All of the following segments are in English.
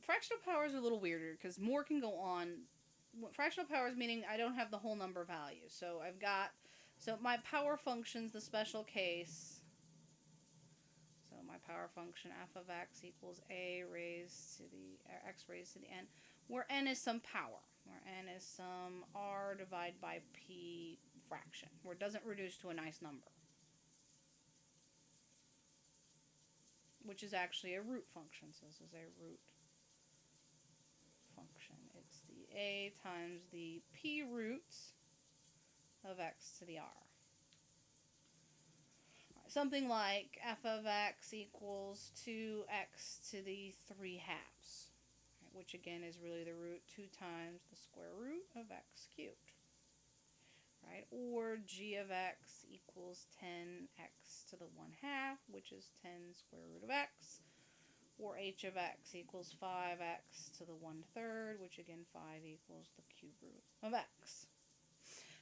fractional powers are a little weirder because more can go on. Fractional powers meaning I don't have the whole number value. So I've got, so my power function's the special case. So my power function f of x equals a raised to the, x raised to the n, where n is some power, where n is some r divided by p fraction, where it doesn't reduce to a nice number, which is actually a root function. So this is a root function. It's the a times the p roots of x to the r. Something like f of x equals 2x to the 3 halves, which again is really the root 2 times the square root of x cubed. Right? Or g of x equals 10x to the 1 half, which is 10 square root of x. Or h of x equals 5x to the 1/3, which again 5 equals the cube root of x.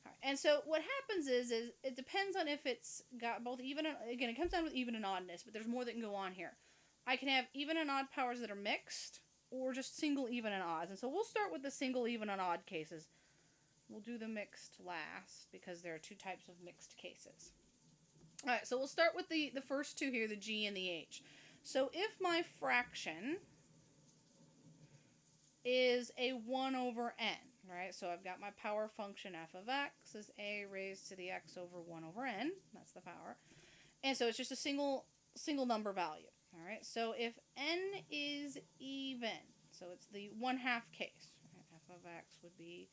Right, and so what happens is it depends on if it's got both even and, again, it comes down with even and oddness, but there's more that can go on here. I can have even and odd powers that are mixed, or just single even and odds. And so we'll start with the single even and odd cases. We'll do the mixed last because there are two types of mixed cases. Alright, so we'll start with the first two here, the g and the h. So if my fraction is a 1 over n, right? So I've got my power function f of x is a raised to the x over 1 over n. That's the power. And so it's just a single number value. All right. So if n is even, so it's the 1/2 case. Right? F of x would be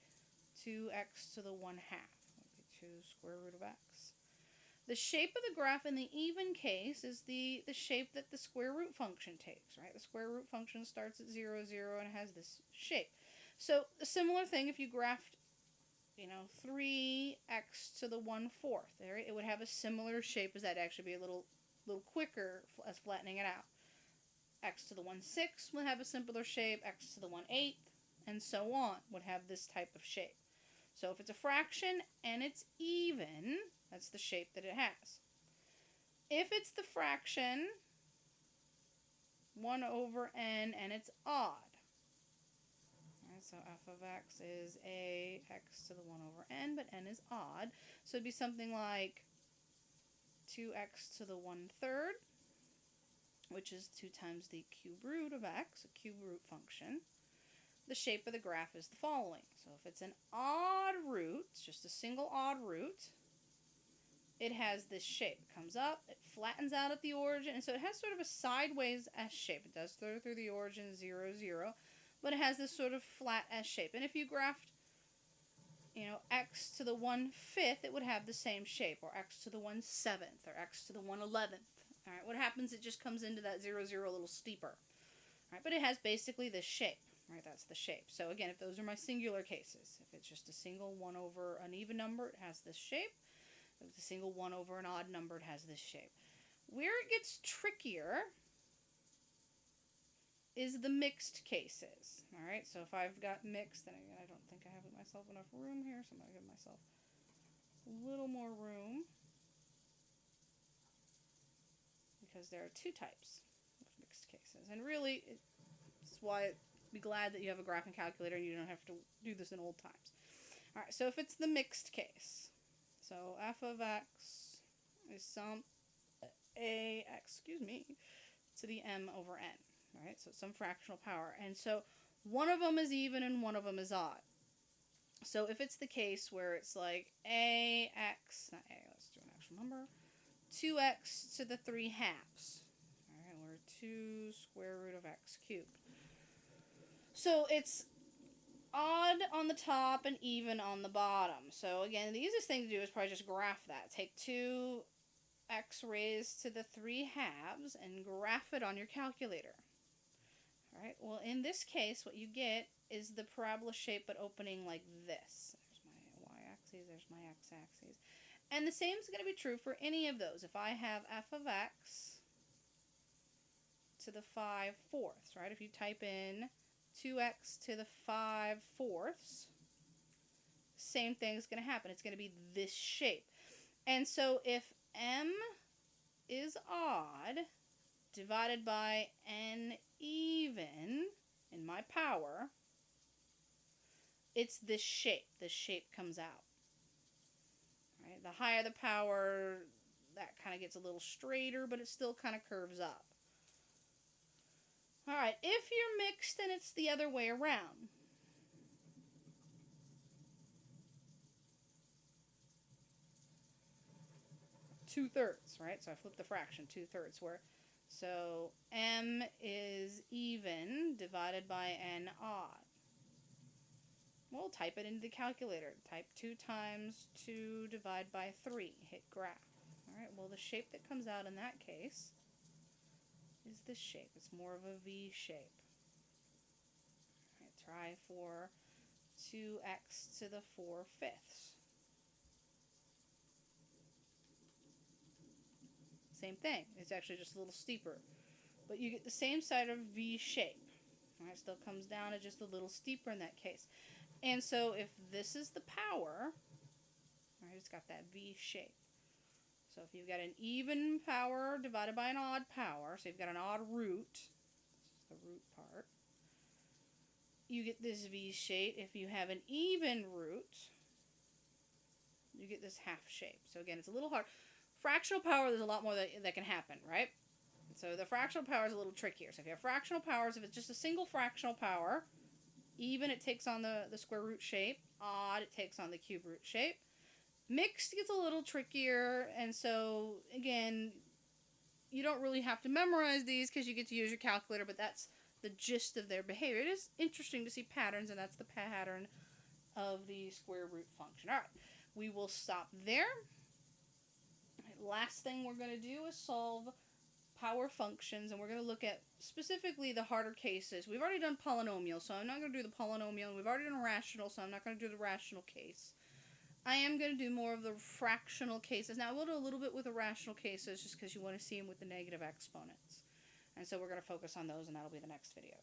2x to the 1/2. Would be 2 square root of x. The shape of the graph in the even case is the shape that the square root function takes, right? The square root function starts at 0, 0, and it has this shape. So a similar thing if you graphed, 3x to the 1/4, right? It would have a similar shape as that. Actually be a little quicker as flattening it out. X to the 1/6 would have a simpler shape. X to the 1/8, and so on, would have this type of shape. So if it's a fraction and it's even, that's the shape that it has. If it's the fraction 1 over n and it's odd, right, so f of x is a x to the 1 over n, but n is odd, so it'd be something like 2x to the 1/3, which is 2 times the cube root of x, a cube root function. The shape of the graph is the following. So if it's an odd root, it's just a single odd root, it has this shape. It comes up, it flattens out at the origin, and so it has sort of a sideways S shape. It does go through the origin 0, 0, but it has this sort of flat S shape. And if you graphed, x to the 1/5, it would have the same shape, or x to the 1/7, or x to the 1/11. All right, what happens? It just comes into that 0, 0 a little steeper. All right, but it has basically this shape. Right, that's the shape. So again, if those are my singular cases, if it's just a single 1 over an even number, it has this shape. If it's a single 1 over an odd number, it has this shape. Where it gets trickier is the mixed cases. All right, so if I've got mixed, then again, I don't think I have myself enough room here, so I'm going to give myself a little more room, because there are two types of mixed cases. And really, it's why be glad that you have a graphing calculator and you don't have to do this in old times. All right, so if it's the mixed case, so f of x is some to the m over n. All right, so some fractional power. And so one of them is even and one of them is odd. So if it's the case where it's like not a, let's do an actual number, 2x to the 3 halves. All right, or 2 square root of x cubed. So it's odd on the top and even on the bottom. So again, the easiest thing to do is probably just graph that. Take 2x raised to the 3 halves and graph it on your calculator. All right, well, in this case, what you get is the parabola shape, but opening like this. There's my y-axis, there's my x-axis. And the same is going to be true for any of those. If I have f of x to the 5/4, right? If you type in 2x to the 5/4, same thing is going to happen. It's going to be this shape. And so if m is odd divided by n even, in power, it's this shape. This shape comes out. Right? The higher the power, that kind of gets a little straighter, but it still kind of curves up. All right, if you're mixed, then it's the other way around. Two-thirds, right? So I flip the fraction, 2/3. So m is even divided by n odd. We'll type it into the calculator. Type 2 times 2 divide by 3. Hit graph. All right, well, the shape that comes out in that case is this shape. It's more of a V shape. All right, try for 2x to the 4/5. Same thing. It's actually just a little steeper. But you get the same side of V shape. All right, still comes down to just a little steeper in that case. And so if this is the power, all right, it's got that V shape. So if you've got an even power divided by an odd power, so you've got an odd root, this is the root part, you get this V shape. If you have an even root, you get this half shape. So again, it's a little hard. Fractional power, there's a lot more that can happen, right? So the fractional power is a little trickier. So if you have fractional powers, if it's just a single fractional power, even, it takes on the square root shape. Odd, it takes on the cube root shape. Mixed gets a little trickier, and so, again, you don't really have to memorize these because you get to use your calculator, but that's the gist of their behavior. It is interesting to see patterns, and that's the pattern of the square root function. All right, we will stop there. Last thing we're going to do is solve power functions, and we're going to look at specifically the harder cases. We've already done polynomial, so I'm not going to do the polynomial, and we've already done rational, so I'm not going to do the rational case. I am going to do more of the fractional cases. Now, I will do a little bit with the rational cases just because you want to see them with the negative exponents. And so we're going to focus on those, and that'll be the next video.